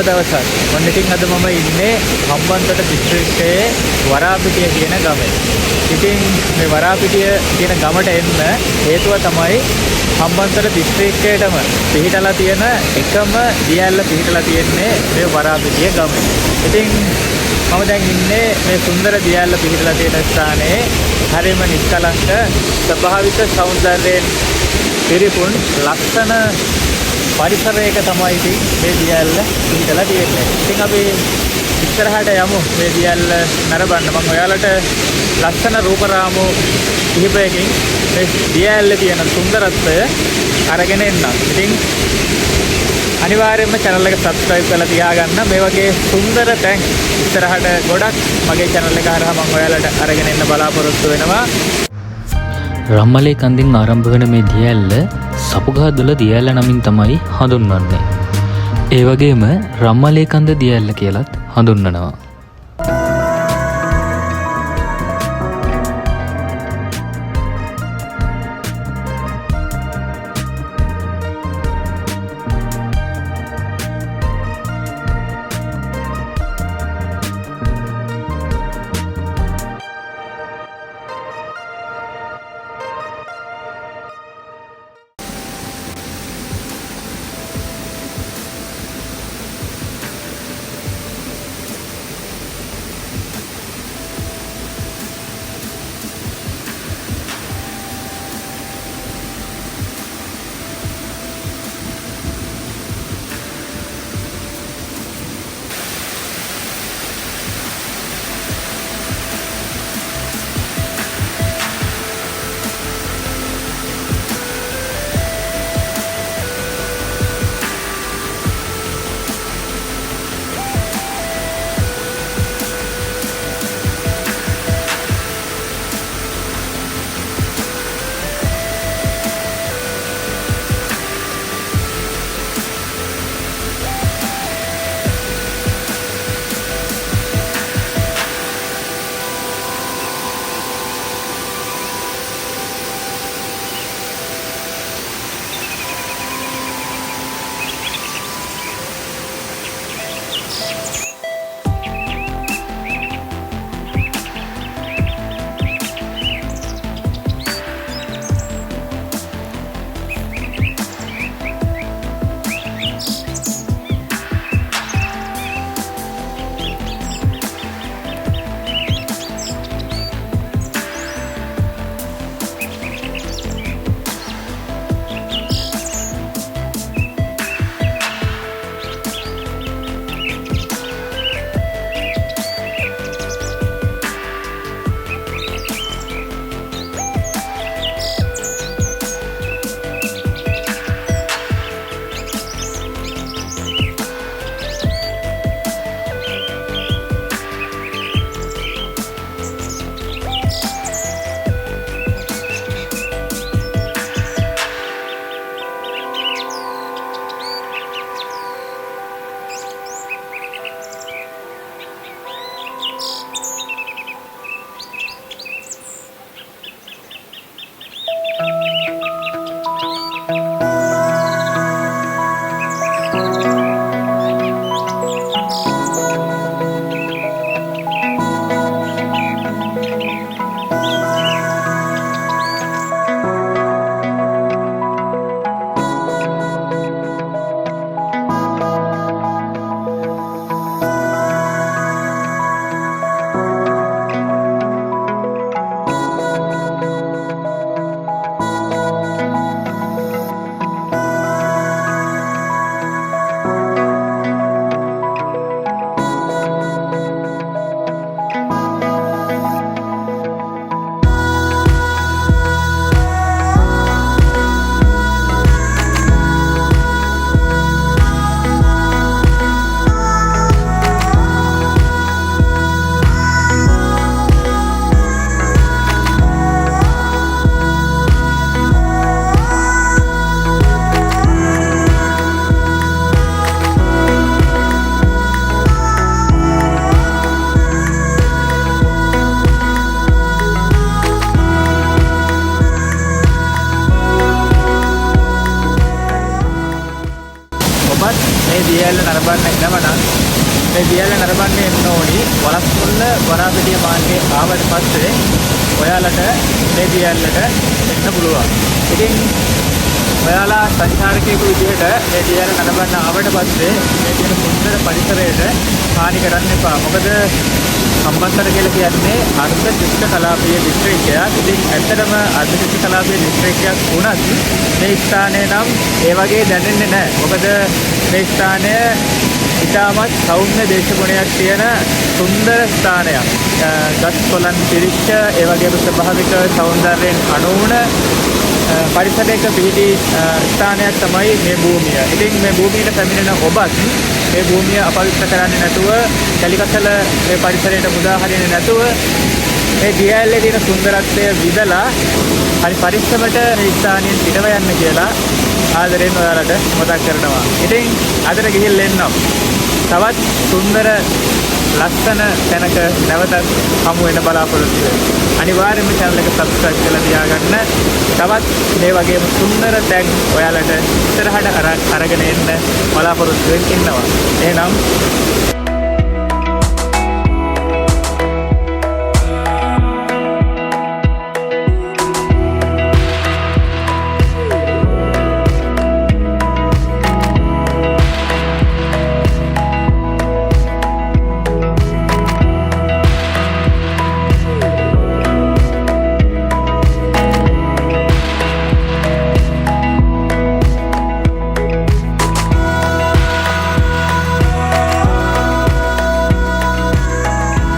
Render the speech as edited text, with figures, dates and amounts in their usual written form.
දවසක්. මොන්න ඉතින් අද මම ඉන්නේ හම්බන්තොට දිස්ත්‍රික්කයේ වරාපිටිය කියන ගමේ. ඉතින් මේ වරාපිටිය කියන ගමට එන්න හේතුව තමයි හම්බන්තොට දිස්ත්‍රික්කයටම පිහිටලා තියෙන එකම දියැල්ල පිහිටලා තියෙන්නේ මේ වරාපිටිය ගමේ. ඉතින් මම දැන් ඉන්නේ මේ සුන්දර දියැල්ල පිහිටලා තියෙන ස්ථානයේ හරිම නිස්කලංක ස්වභාවික සෞන්දර්යයෙන් පිරිපුන් ලස්සන පරිසරයක තමයි ඉතින් මේ දියැල්ල පිහිටලා තියෙන්නේ. ඉතින් අපි ඉස්සරහට යමු මේ දියැල්ල නරඹන්න. මම ඔයාලට ලස්සන රූපරාමු කිහිපයකින් මේ දියැල්ලේ තියෙන සුන්දරත්වය අරගෙන එන්නම්. ඉතින් අනිවාර්යයෙන්ම channel එක subscribe කරලා තියාගන්න. මේ වගේ සුන්දර තැන් ඉස්සරහට ගොඩක් මගේ channel එක හරහා මම ඔයාලට අරගෙන එන්න බලාපොරොත්තු වෙනවා. රම්මලේ කන්දින් ආරම්භ වන මේ දියැල්ල සපුගහදුල දියැල්ල නමින් තමයි හඳුන්වන්නේ. ඒ වගේම රම්මලේ කන්ද දියැල්ල කියලත් හඳුන්වනවා. දියැල්ල නරඹන්න එනවනම් මේ දියැල්ල නරඹන්න එන්න ඕනි වලස්මුල්ල වරාපිටිය මාර්ගයේ ආවට පස්සේ ඔයාලට මේ දියැල්ලට එන්න පුළුවන්. ඉතින් ඔයාලා සංචාරකයෙකු විදිහට මේ දියැල්ල නරඹන්න ආවට පස්සේ මේ තියෙන සුන්දර පරිසරයට හානි කරන්න එපා. මොකද හම්බන්තොට කියලා කියන්නේ අර්ධ ශිෂ්ට කලාපීය දිස්ත්‍රික්කයක්. ඉතින් ඇත්තටම අර්ධ ශිෂ්ට කලාපීය දිස්ත්‍රික්කයක් වුණත් මේ ස්ථානය නම් ඒ වගේ දැනෙන්නේ නැහැ. මොකද මේ ස්ථානය ඉතාමත් සෞම්‍ය දේශගුණයක් තියෙන සුන්දර ස්ථානයක්. ගස් කොළන් පිරිච්ච ඒ වගේම ස්වභාවික සෞන්දර්යයෙන් අනුවුණ පරිසරයක පිහිටි ස්ථානයක් තමයි මේ භූමිය. ඉතින් මේ භූමියට පැමිණෙන ඔබත් මේ භූමිය අපවිත්‍ර කරන්නේ නැතුව කැලිකසල මේ පරිසරයට මුදා හරින්නේ නැතුව මේ දියැලේ තියෙන සුන්දරත්වය විඳලා හරි පරිස්සමට මේ ස්ථානයෙන් පිටව යන්න කියලා ආදරෙන් ඔයාලට මතක් කරනවා. ඉතින් අදට ගිහිල්ලා එන්නම්. තවත් සුන්දර ලස්සන තැනක නැවතත් හමු වෙන බලාපොරොත්තු වෙනවා. අනිවාර්යයෙන්ම channel එක subscribe කරලා තියාගන්න. තවත් මේ වගේම සුන්දර තැන් ඔයාලට ඉස්සරහට අරගෙන එන්න බලාපොරොත්තු වෙන්න ඉන්නවා. එහෙනම්